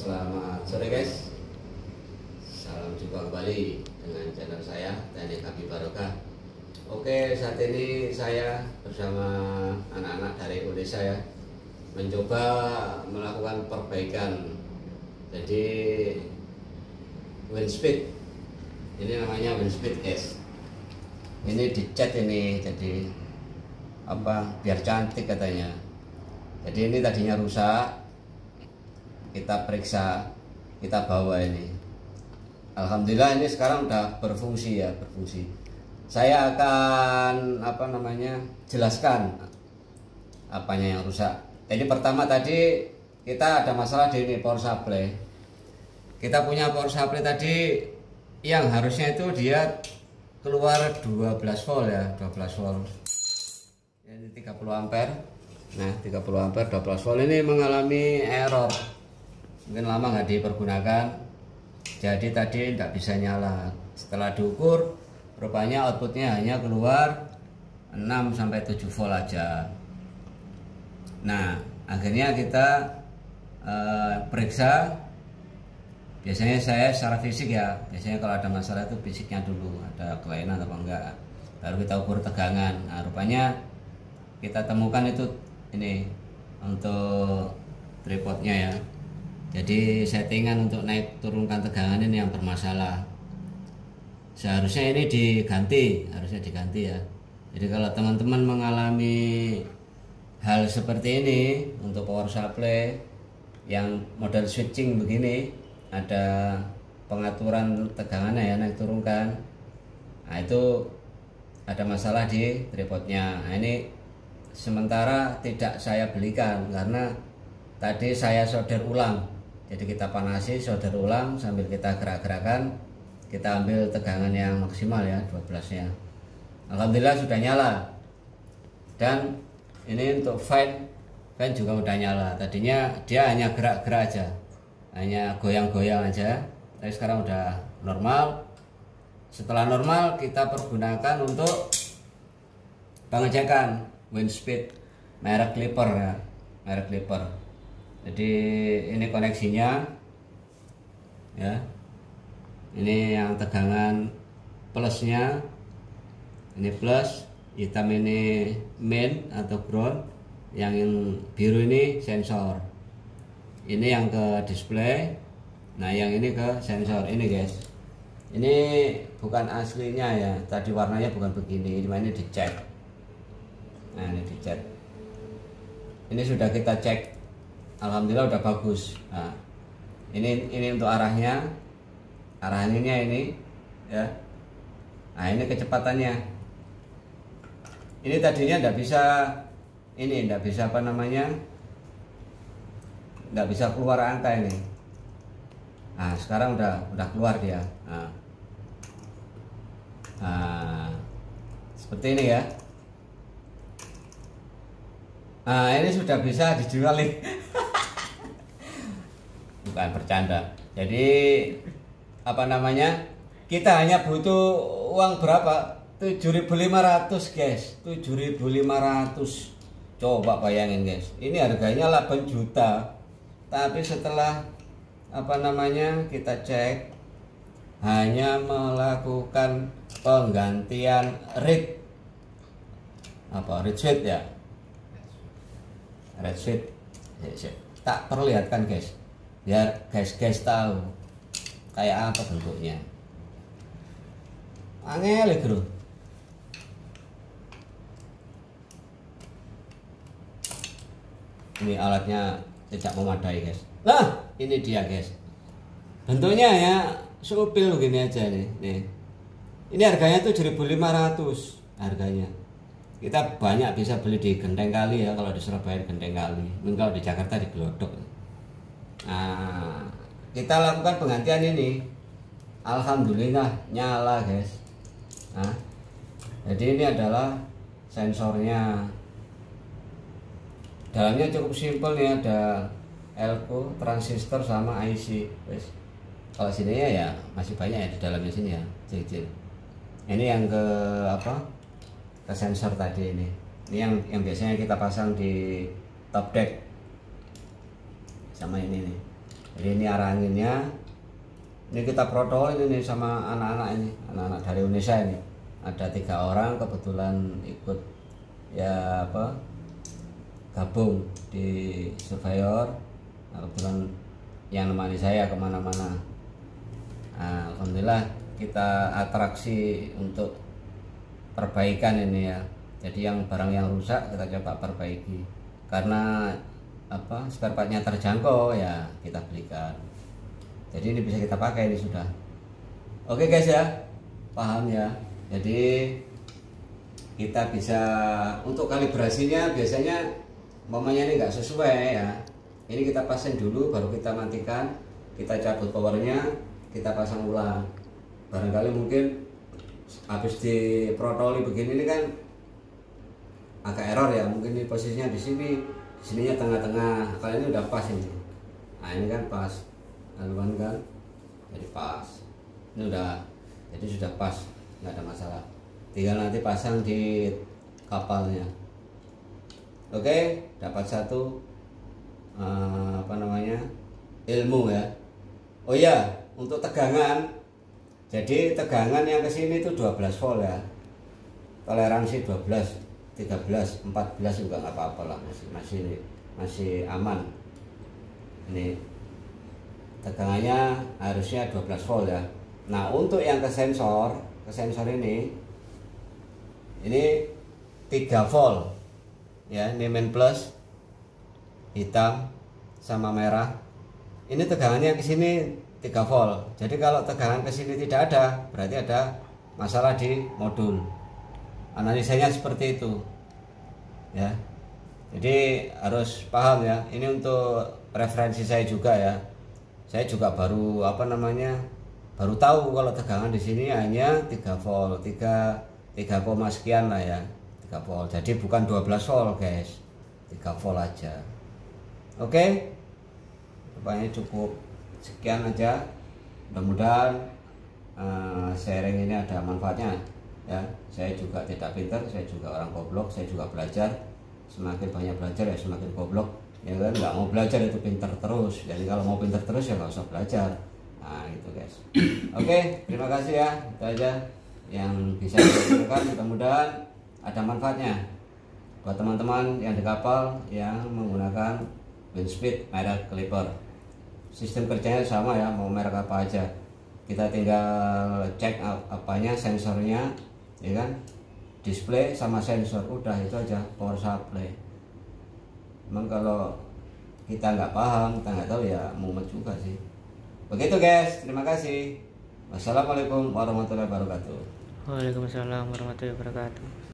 Selamat sore guys. Salam jumpa kembali dengan channel saya Teknik Habib Barokah. Oke, saat ini saya bersama anak-anak dari Indonesia ya, mencoba melakukan perbaikan. Jadi windspeed, ini namanya windspeed guys. Ini dicat ini, jadi biar cantik katanya. Jadi ini tadinya rusak, kita periksa, kita bawa ini. Alhamdulillah ini sekarang udah berfungsi ya, berfungsi. Saya akan jelaskan apanya yang rusak. Jadi pertama tadi kita ada masalah di ini power supply. Kita punya power supply tadi yang harusnya itu dia keluar 12 volt ya, 12 volt. Ini 30 ampere. Nah, 30 ampere 12 volt ini mengalami error. Mungkin lama nggak dipergunakan, jadi tadi nggak bisa nyala. Setelah diukur, rupanya outputnya hanya keluar 6-7 volt aja. Nah, akhirnya kita periksa. Biasanya saya secara fisik ya, biasanya kalau ada masalah itu fisiknya dulu, ada kelainan atau enggak, baru kita ukur tegangan. Nah, rupanya kita temukan itu ini untuk tripodnya ya. Jadi settingan untuk naik turunkan tegangan ini yang bermasalah. Seharusnya ini diganti, harusnya diganti ya. Jadi kalau teman-teman mengalami hal seperti ini untuk power supply yang model switching begini, ada pengaturan tegangannya ya, naik turunkan. Nah, itu ada masalah di tripodnya. Nah, ini sementara tidak saya belikan karena tadi saya solder ulang. Jadi kita panasi, solder ulang sambil kita gerak-gerakan, kita ambil tegangan yang maksimal ya, 12 nya. Alhamdulillah sudah nyala. Dan ini untuk fan juga udah nyala. Tadinya dia hanya gerak-gerak aja, hanya goyang-goyang aja. Tapi sekarang udah normal. Setelah normal kita pergunakan untuk pengecekan windspeed merek Clipper ya, merek Clipper. Jadi ini koneksinya ya, ini yang tegangan plusnya, ini plus, hitam ini main atau ground, yang biru ini sensor, ini yang ke display. Nah, yang ini ke sensor. Ini guys, ini bukan aslinya ya, tadi warnanya bukan begini, cuma ini dicek. Nah, ini dicek, ini sudah kita cek, alhamdulillah udah bagus. Nah, ini untuk arahnya ini ya. Nah, ini kecepatannya. Ini tadinya nggak bisa, ini nggak bisa nggak bisa keluar angka ini. Nah, sekarang udah keluar dia. Nah, seperti ini ya. Nah, ini sudah bisa dijual nih. Bukan bercanda. Jadi kita hanya butuh uang berapa? 7.500 guys, 7.500. Coba bayangin guys, ini harganya 8 juta. Tapi setelah kita cek, hanya melakukan penggantian reed switch ya, red switch. Tak perlihatkan guys, biar guys tahu kayak apa bentuknya. Angel bro. Ini alatnya tidak memadai guys. Nah, ini dia guys, bentuknya ya supil begini aja nih. Ini harganya 7.500 harganya. Kita banyak bisa beli di Genteng Kali ya, kalau di Surabaya Genteng Kali, mungkin kalau di Jakarta di Glodok. Nah, kita lakukan penggantian ini, alhamdulillah nyala guys. Nah, jadi ini adalah sensornya. Dalamnya cukup simpel nih, ada elko, transistor sama IC. Kalau sini ya masih banyak ya di dalamnya sini ya, cil-cil. Ini yang ke ke sensor tadi ini. Ini yang biasanya kita pasang di top deck. Sama ini nih. Jadi ini arah anginnya. Ini kita protol ini sama anak-anak ini, anak-anak dari Indonesia ini. Ada 3 orang kebetulan ikut ya apa gabung di Surveyor. Nah, kebetulan yang nemani saya kemana-mana. Nah, alhamdulillah kita atraksi untuk perbaikan ini ya. Jadi yang barang yang rusak kita coba perbaiki. Karena apa spare partnya terjangkau ya kita belikan. Jadi ini bisa kita pakai ini sudah. Oke guys ya, paham ya. Jadi kita bisa untuk kalibrasinya biasanya mamanya ini nggak sesuai ya. Ini kita pasang dulu baru kita matikan, kita cabut powernya, kita pasang ulang. Barangkali mungkin habis diprotoli begini ini kan agak error ya, mungkin ini posisinya di sininya tengah-tengah. Kalau ini udah pas ini. Nah ini kan pas, laluan kan, jadi pas. Ini udah, jadi sudah pas, nggak ada masalah. Tinggal nanti pasang di kapalnya. Oke, dapat satu ilmu ya. Oh iya, untuk tegangan. Jadi tegangan yang kesini itu 12 volt ya. Toleransi 12, 13, 14 juga nggak apa-apa lah, masih aman. Ini tegangannya harusnya 12 volt ya. Nah untuk yang ke sensor ini 3 volt ya. Ini main plus hitam sama merah. Ini tegangannya ke sini 3 volt. Jadi kalau tegangan ke sini tidak ada, berarti ada masalah di modul. Analisanya seperti itu. Ya. Jadi harus paham ya. Ini untuk referensi saya juga ya. Saya juga baru baru tahu kalau tegangan di sini hanya 3 volt, 3 sekian lah ya. 3 volt. Jadi bukan 12 volt, guys. 3 volt aja. Oke. Rupanya cukup sekian aja. Mudah-mudahan sharing ini ada manfaatnya ya. Saya juga tidak pintar, saya juga orang goblok, saya juga belajar. Semakin banyak belajar ya semakin goblok ya kan. Nggak mau belajar itu pintar terus. Jadi kalau mau pintar terus ya nggak usah belajar. Nah gitu guys. Oke, terima kasih ya. Itu aja yang bisa saya lakukan. Mudah-mudahan ada manfaatnya buat teman-teman yang di kapal yang menggunakan Windspeed merek Clipper. Sistem kerjanya sama ya, mau merek apa aja. Kita tinggal cek apanya, sensornya, ya kan, display sama sensor, udah itu aja, power supply. Emang kalau kita nggak paham, kita nggak tahu ya mumet juga sih. Begitu guys, terima kasih. Wassalamualaikum warahmatullahi wabarakatuh. Waalaikumsalam warahmatullahi wabarakatuh.